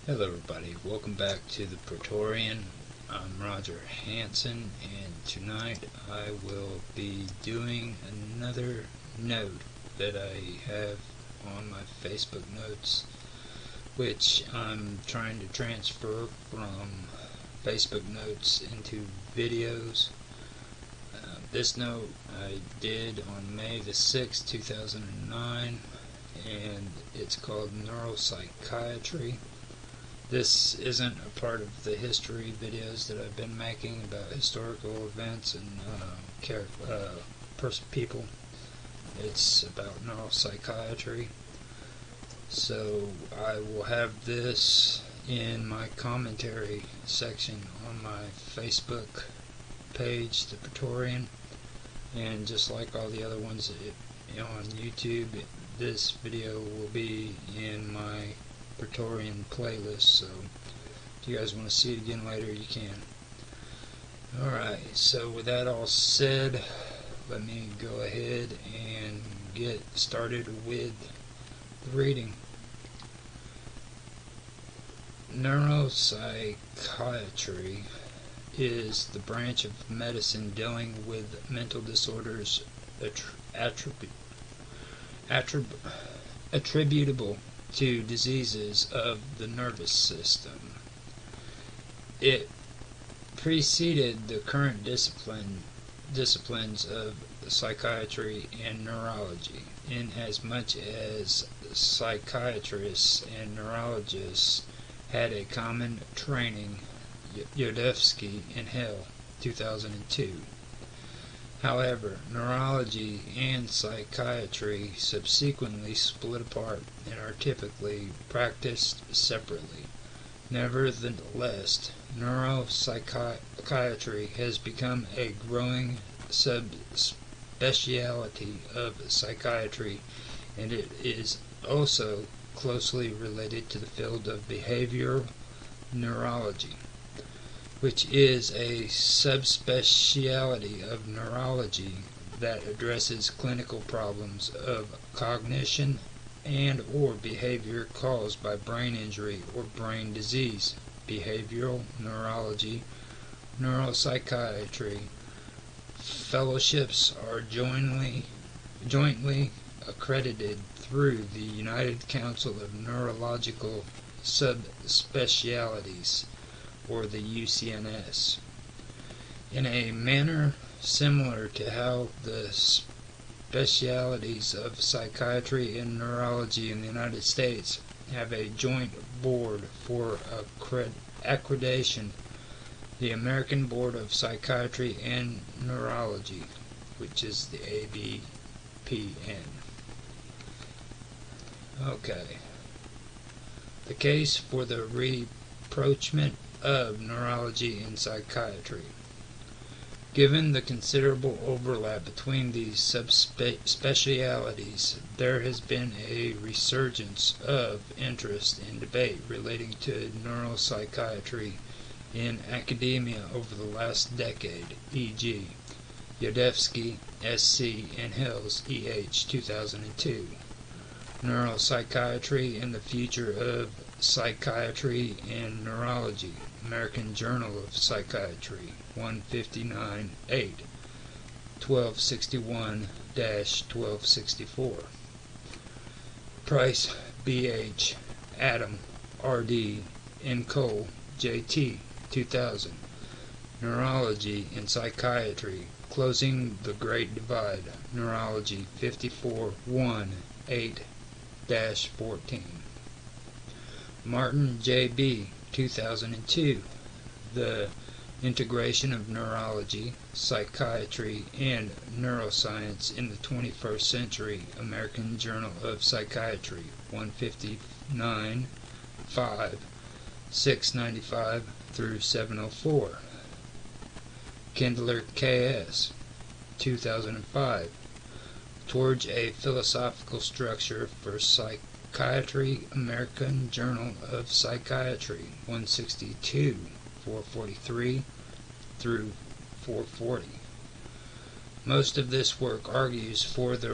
Hello everybody, welcome back to the Praetorian. I'm Roger Hanson, and tonight I will be doing another note that I have on my Facebook notes, which I'm trying to transfer from Facebook notes into videos. This note I did on May the 6th, 2009, and it's called Neuropsychiatry. This isn't a part of the history videos that I've been making about historical events and people. It's about neuropsychiatry. So I will have this in my commentary section on my Facebook page, The Praetorian, and just like all the other ones on YouTube, this video will be in my Praetorian playlist, so if you guys want to see it again later, you can. Alright, so with that all said, let me go ahead and get started with the reading. Neuropsychiatry is the branch of medicine dealing with mental disorders attributable to diseases of the nervous system. It preceded the current disciplines of psychiatry and neurology, in as much as psychiatrists and neurologists had a common training. Yodevsky and Hill, 2002. However, neurology and psychiatry subsequently split apart and are typically practiced separately. Nevertheless, neuropsychiatry has become a growing subspecialty of psychiatry, and it is also closely related to the field of behavioral neurology, which is a subspecialty of neurology that addresses clinical problems of cognition and or behavior caused by brain injury or brain disease. Behavioral neurology, neuropsychiatry fellowships are jointly accredited through the United Council of Neurological Subspecialties, or the UCNS, in a manner similar to how the specialties of psychiatry and neurology in the United States have a joint board for accreditation, the American Board of Psychiatry and Neurology, which is the ABPN. Okay. The case for the rapprochement of neurology and psychiatry. Given the considerable overlap between these subspecialties, there has been a resurgence of interest and debate relating to neuropsychiatry in academia over the last decade, e.g., Yodevsky, S.C., and Hills, E.H., 2002. Neuropsychiatry and the Future of Psychiatry and Neurology, American Journal of Psychiatry, 159-8, 1261-1264. Price, B.H., Adam, R.D., and Cole, J.T., 2000. Neurology and Psychiatry, Closing the Great Divide, Neurology, 54-1, 8-14. Martin, J.B., 2002. The Integration of Neurology, Psychiatry, and Neuroscience in the 21st Century, American Journal of Psychiatry, 159, 5, 695 through 704. Kindler, K.S., 2005. Towards a Philosophical Structure for Psychiatry, American Journal of Psychiatry, 162, 443 through 440. Most of this work argues for the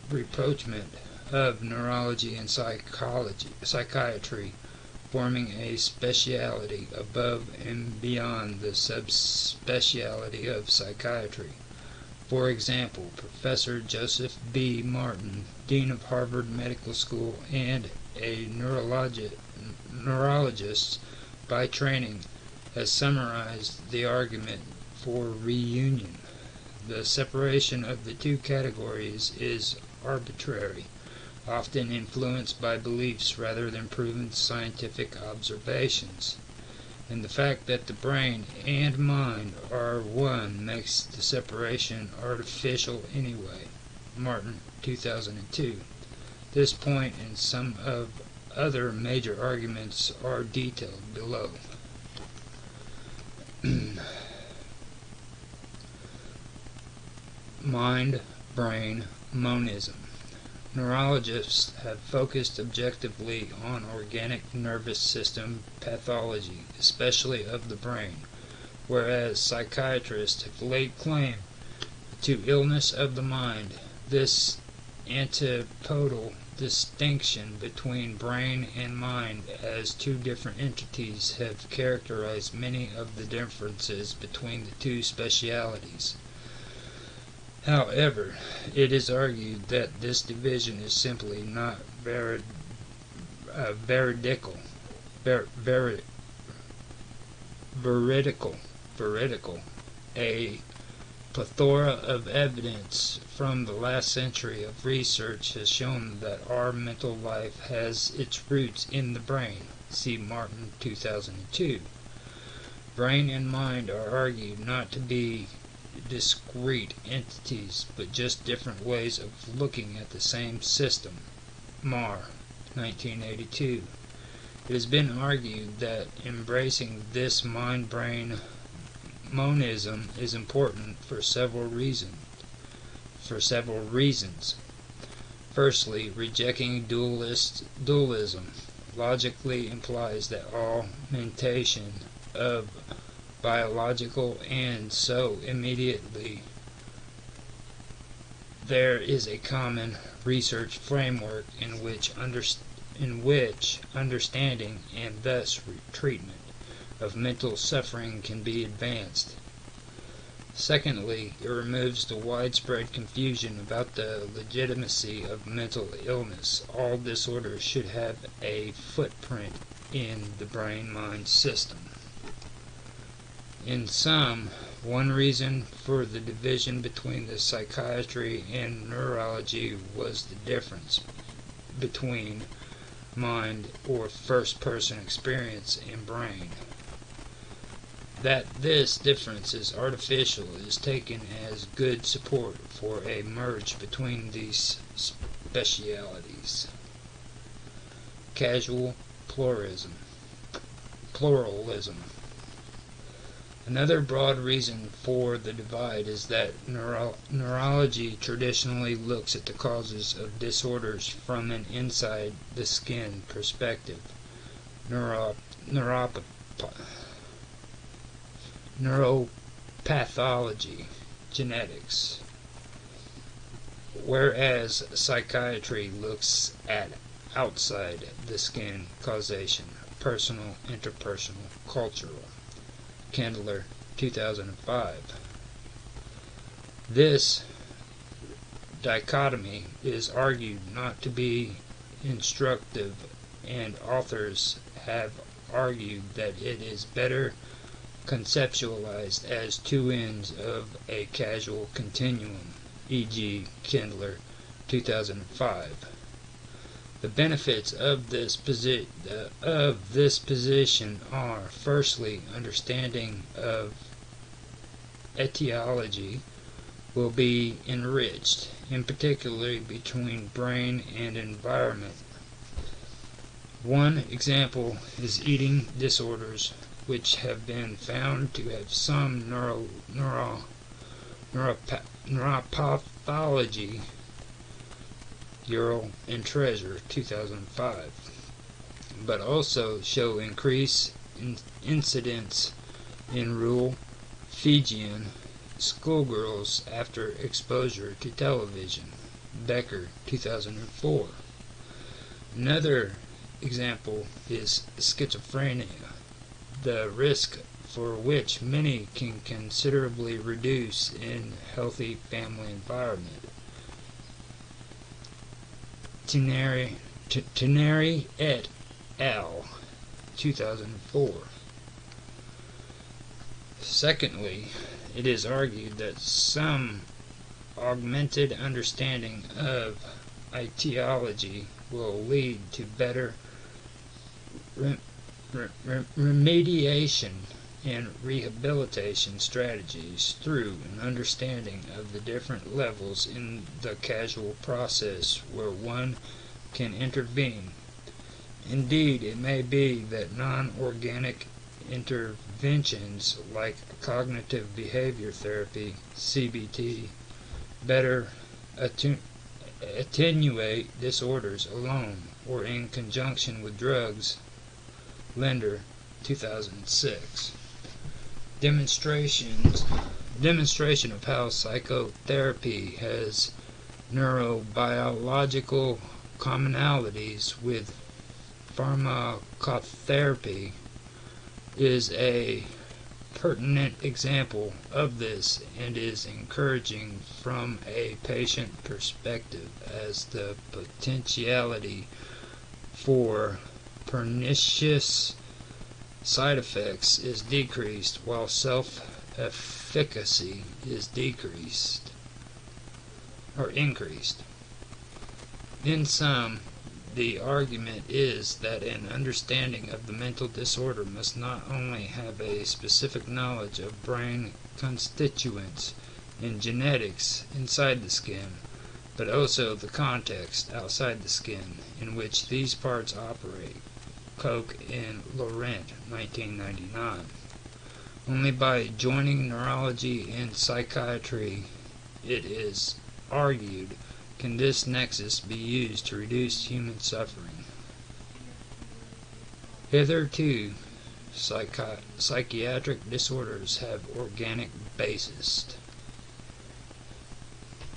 rapprochement of neurology and psychiatry forming a specialty above and beyond the subspecialty of psychiatry. For example, Professor Joseph B. Martin, Dean of Harvard Medical School and a neurologist by training, has summarized the argument for reunion. The separation of the two categories is arbitrary, often influenced by beliefs rather than proven scientific observations. And the fact that the brain and mind are one makes the separation artificial anyway. Martin, 2002. This point and some of other major arguments are detailed below. Mind-brain monism. Neurologists have focused objectively on organic nervous system pathology, especially of the brain, whereas psychiatrists have laid claim to illness of the mind. This antipodal distinction between brain and mind as two different entities have characterized many of the differences between the two specialities. However, it is argued that this division is simply not veridical. A plethora of evidence from the last century of research has shown that our mental life has its roots in the brain. See Martin, 2002. Brain and mind are argued not to be discrete entities, but just different ways of looking at the same system. Marr, 1982. It has been argued that embracing this mind-brain monism is important for several reasons. Firstly, rejecting dualism logically implies that all mentation of biological, and so immediately there is a common research framework in which understanding and thus treatment of mental suffering can be advanced. Secondly, it removes the widespread confusion about the legitimacy of mental illness. All disorders should have a footprint in the brain-mind system. In sum, one reason for the division between the psychiatry and neurology was the difference between mind or first-person experience and brain. That this difference is artificial is taken as good support for a merge between these specialities. Causal pluralism. Another broad reason for the divide is that neurology traditionally looks at the causes of disorders from an inside-the-skin perspective, neuropathology, genetics, whereas psychiatry looks at outside-the-skin causation, personal, interpersonal, cultural. Kendler, 2005. This dichotomy is argued not to be instructive, and authors have argued that it is better conceptualized as two ends of a causal continuum, e.g. Kendler, 2005. The benefits of this position are, firstly, understanding of etiology will be enriched, in particular between brain and environment. One example is eating disorders, which have been found to have some neuropathology. Ural and Treasure, 2005, but also show increased incidence in rural Fijian schoolgirls after exposure to television. Becker, 2004. Another example is schizophrenia, the risk for which many can considerably reduce in healthy family environment. Teneri et al. 2004. Secondly, it is argued that some augmented understanding of etiology will lead to better remediation and rehabilitation strategies through an understanding of the different levels in the causal process where one can intervene. Indeed, it may be that non-organic interventions like cognitive behavior therapy, CBT, better attenuate disorders alone or in conjunction with drugs. Linder, 2006. Demonstration of how psychotherapy has neurobiological commonalities with pharmacotherapy is a pertinent example of this and is encouraging from a patient perspective, as the potentiality for pernicious side effects is decreased while self-efficacy is decreased or increased. In sum, the argument is that an understanding of the mental disorder must not only have a specific knowledge of brain constituents and genetics inside the skin, but also the context outside the skin in which these parts operate. Koch and Laurent, 1999. Only by joining neurology and psychiatry, it is argued, can this nexus be used to reduce human suffering. Hitherto, psychiatric disorders have organic basis.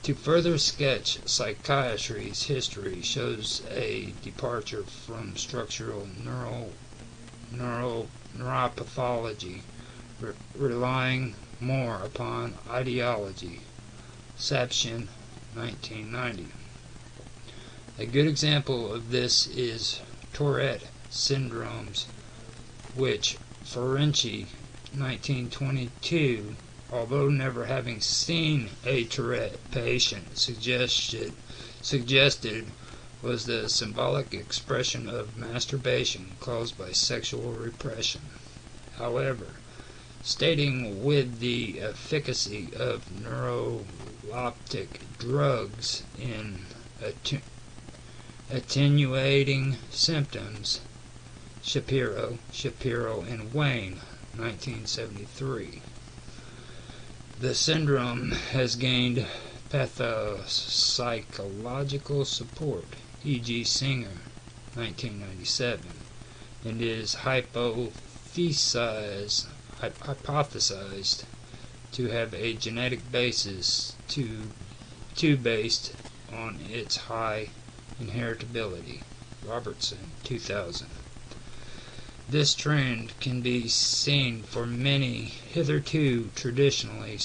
To further sketch psychiatry's history shows a departure from structural neuropathology, relying more upon ideology. Sapshin, 1990. A good example of this is Tourette syndromes, which Ferenczi, 1922, although never having seen a Tourette patient, suggested was the symbolic expression of masturbation caused by sexual repression. However, stating with the efficacy of neuroleptic drugs in attenuating symptoms, Shapiro and Wayne, 1973. The syndrome has gained pathopsychological support, e.g. Singer, 1997, and is hypothesized to have a genetic basis based on its high inheritability. Robertson, 2000. This trend can be seen for many hitherto traditionally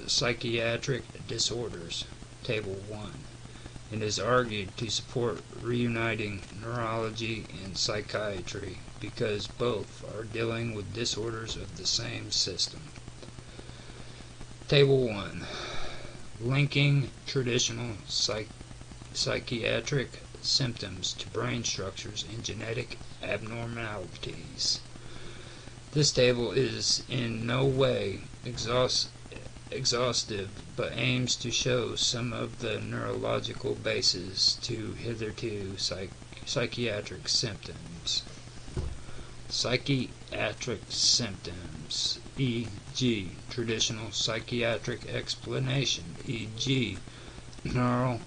psychiatric disorders, Table 1, and is argued to support reuniting neurology and psychiatry because both are dealing with disorders of the same system. Table 1. Linking traditional psychiatric symptoms to brain structures and genetic abnormalities. This table is in no way exhaustive, but aims to show some of the neurological bases to hitherto psychiatric symptoms. Psychiatric symptoms, e.g. traditional psychiatric explanation, e.g. neural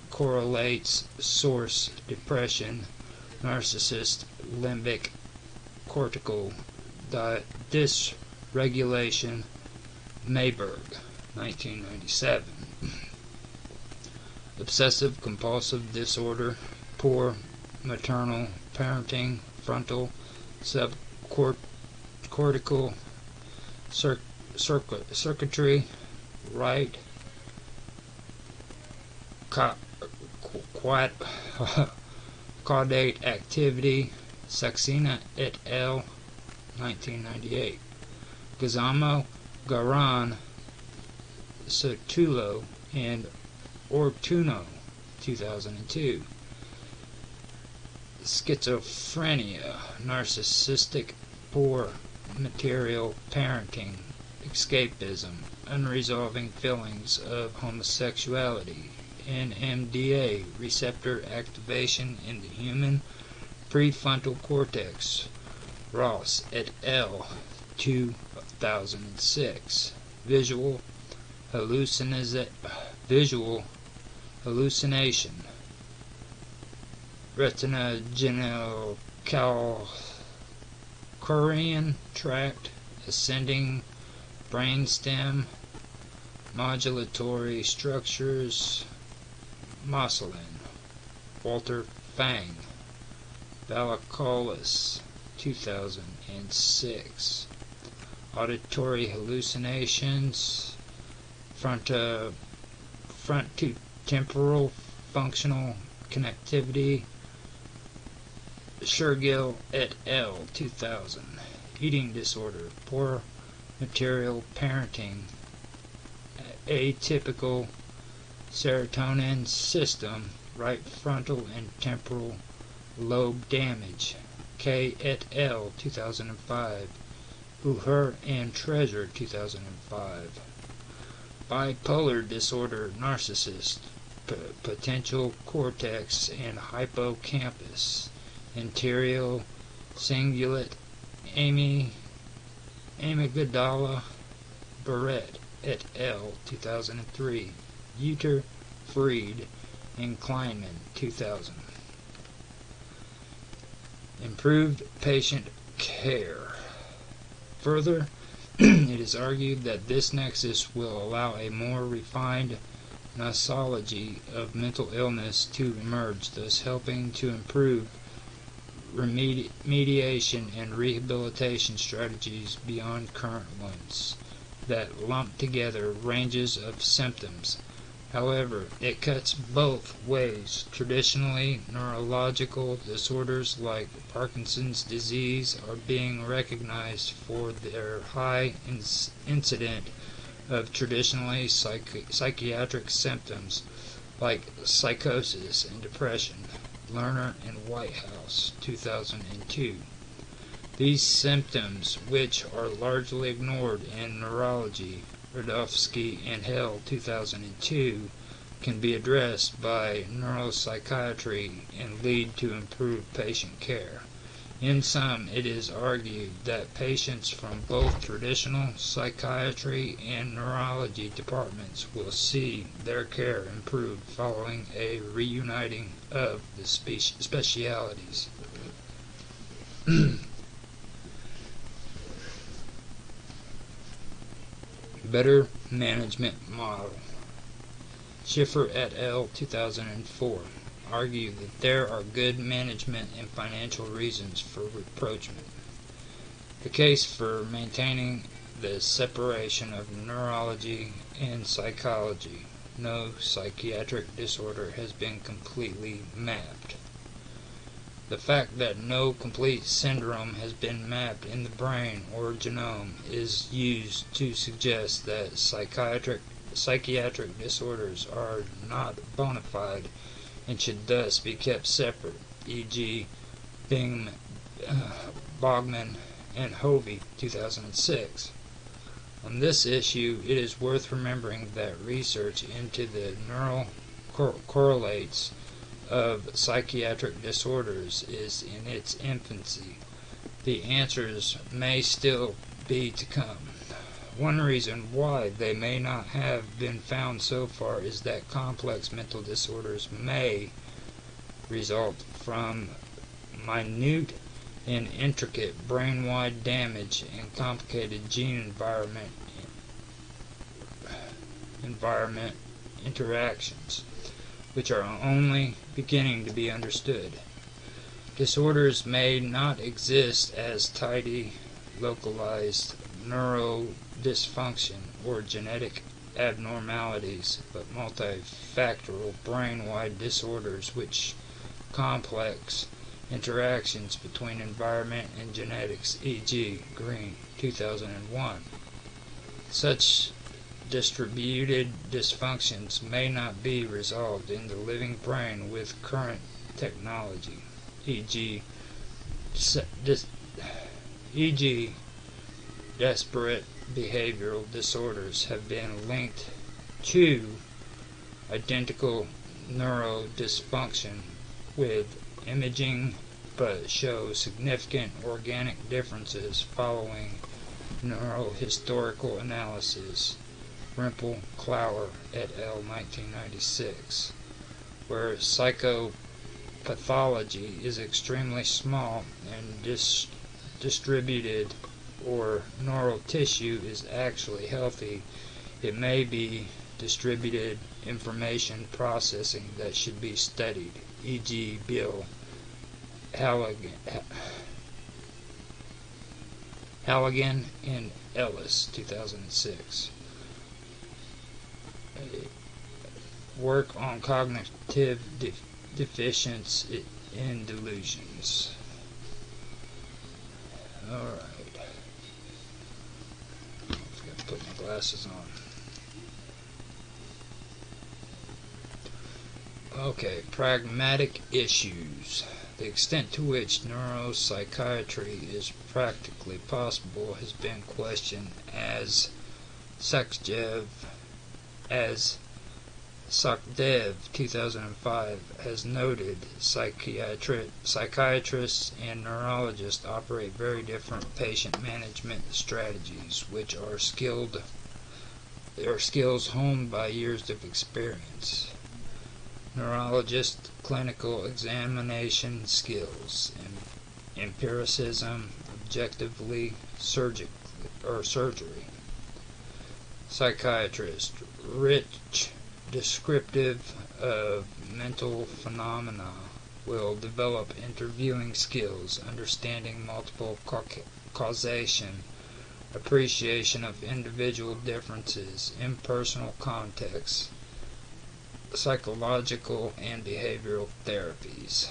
correlates source depression, narcissist limbic cortical dysregulation, Mayberg, 1997. Obsessive compulsive disorder, poor maternal parenting, frontal, subcortical circuitry, right caudate activity, Saxena et al., 1998. Gazamo, Garan, Sotullo, and Ortuno, 2002. Schizophrenia, narcissistic, poor material parenting, escapism, unresolving feelings of homosexuality, NMDA receptor activation in the human prefrontal cortex, Ross et al., 2006. Visual hallucination, retinogenital tract, ascending brainstem, modulatory structures, Moselin, Walter Fang, Balakolis, 2006. Auditory hallucinations, frontotemporal functional connectivity, Shergill et al., 2000. Eating disorder, poor material parenting, atypical serotonin system, right frontal and temporal lobe damage, K et al., 2005. Uher and Treasure, 2005. Bipolar disorder, narcissist, potential cortex and hippocampus, anterior cingulate, amygdala, Barrett et al., 2003. Uter, Fried, and Kleinman, 2000. Improved patient care. Further, it is argued that this nexus will allow a more refined nosology of mental illness to emerge, thus helping to improve remediation and rehabilitation strategies beyond current ones that lump together ranges of symptoms. However, it cuts both ways. Traditionally, neurological disorders like Parkinson's disease are being recognized for their high incidence of traditionally psychiatric symptoms like psychosis and depression. Lerner and Whitehouse, 2002. These symptoms, which are largely ignored in neurology, Radofsky and Hell, 2002, can be addressed by neuropsychiatry and lead to improved patient care. In sum, it is argued that patients from both traditional psychiatry and neurology departments will see their care improved following a reuniting of the specialities. Better management model. Schiffer et al., 2004, argue that there are good management and financial reasons for rapprochement. The case for maintaining the separation of neurology and psychology. No psychiatric disorder has been completely mapped. The fact that no complete syndrome has been mapped in the brain or genome is used to suggest that psychiatric disorders are not bona fide and should thus be kept separate, e.g. Bogman and Hovey, 2006. On this issue, it is worth remembering that research into the neural correlates of psychiatric disorders is in its infancy. The answers may still be to come. One reason why they may not have been found so far is that complex mental disorders may result from minute and intricate brain-wide damage and complicated gene environment interactions, which are only beginning to be understood. Disorders may not exist as tidy, localized neurodysfunction or genetic abnormalities, but multifactorial brain-wide disorders which complex interactions between environment and genetics, e.g. Green, 2001. Such distributed dysfunctions may not be resolved in the living brain with current technology, e.g. Disparate behavioral disorders have been linked to identical neurodysfunction with imaging but show significant organic differences following neurohistorical analysis. Rimple, Clower et al. 1996, where psychopathology is extremely small and distributed, or neural tissue is actually healthy, it may be distributed information processing that should be studied, e.g. Bill Halligan and Ellis, 2006. Work on cognitive deficiency in delusions. Alright. I forgot to put my glasses on. Okay, pragmatic issues. The extent to which neuropsychiatry is practically possible has been questioned, as Sakdev 2005 has noted. Psychiatrists and neurologists operate very different patient management strategies, which are skills honed by years of experience. Neurologist clinical examination skills, empiricism, objectively surgery. Psychiatrist rich descriptive of mental phenomena will develop interviewing skills, understanding multiple causation, appreciation of individual differences, impersonal contexts, psychological and behavioral therapies.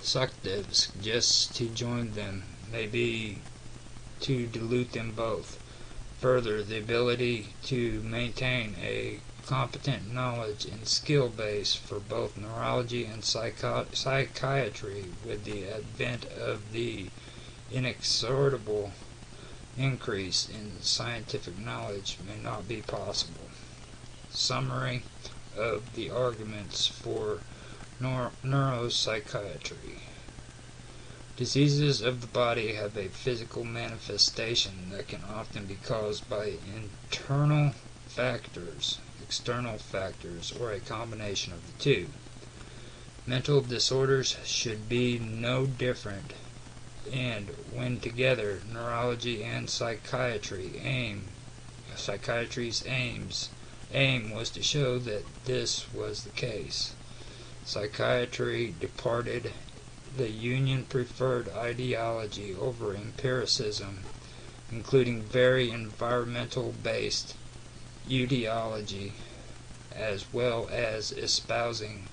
Sakdev suggests to join them may be to dilute them both. Further, the ability to maintain a competent knowledge and skill base for both neurology and psychiatry with the advent of the inexorable increase in scientific knowledge may not be possible. Summary of the arguments for neuropsychiatry. Diseases of the body have a physical manifestation that can often be caused by internal factors, external factors, or a combination of the two. Mental disorders should be no different, and when together, neurology and psychiatry's aim was to show that this was the case. Psychiatry departed the Union-preferred ideology over empiricism, including very environmental-based etiology, as well as espousing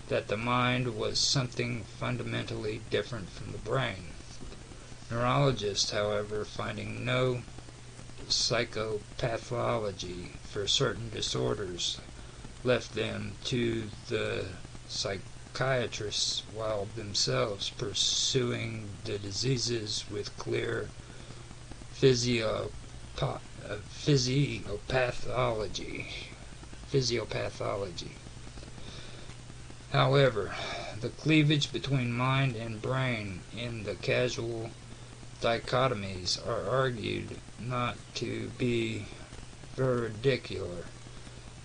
that the mind was something fundamentally different from the brain. Neurologists, however, finding no psychopathology for certain disorders, left them to the psychiatrists while themselves pursuing the diseases with clear physiopathology. However, the cleavage between mind and brain in the causal dichotomies are argued not to be veridicular.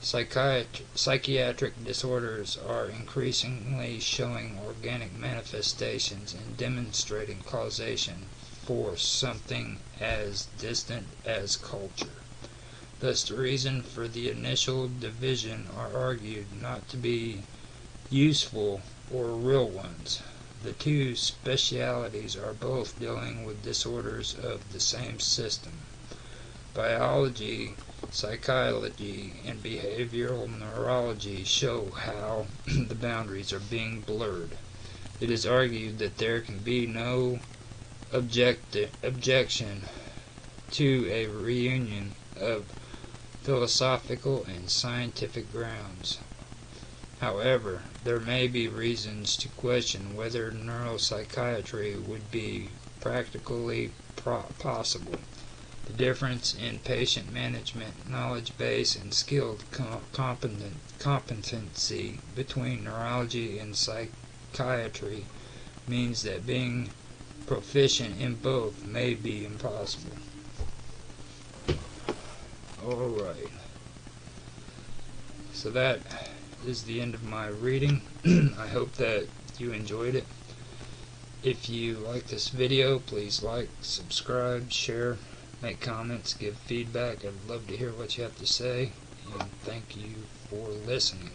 Psychiatric disorders are increasingly showing organic manifestations and demonstrating causation for something as distant as culture. Thus, the reason for the initial division are argued not to be useful or real ones. the two specialities are both dealing with disorders of the same system. Biology, psychology, and behavioral neurology show how the boundaries are being blurred. It is argued that there can be no objection to a reunion of philosophical and scientific grounds. However, there may be reasons to question whether neuropsychiatry would be practically possible. The difference in patient management, knowledge base, and skilled competency between neurology and psychiatry means that being proficient in both may be impossible. Alright, so that is the end of my reading. I hope that you enjoyed it. If you like this video, please like, subscribe, share, make comments, give feedback. I'd love to hear what you have to say, and thank you for listening.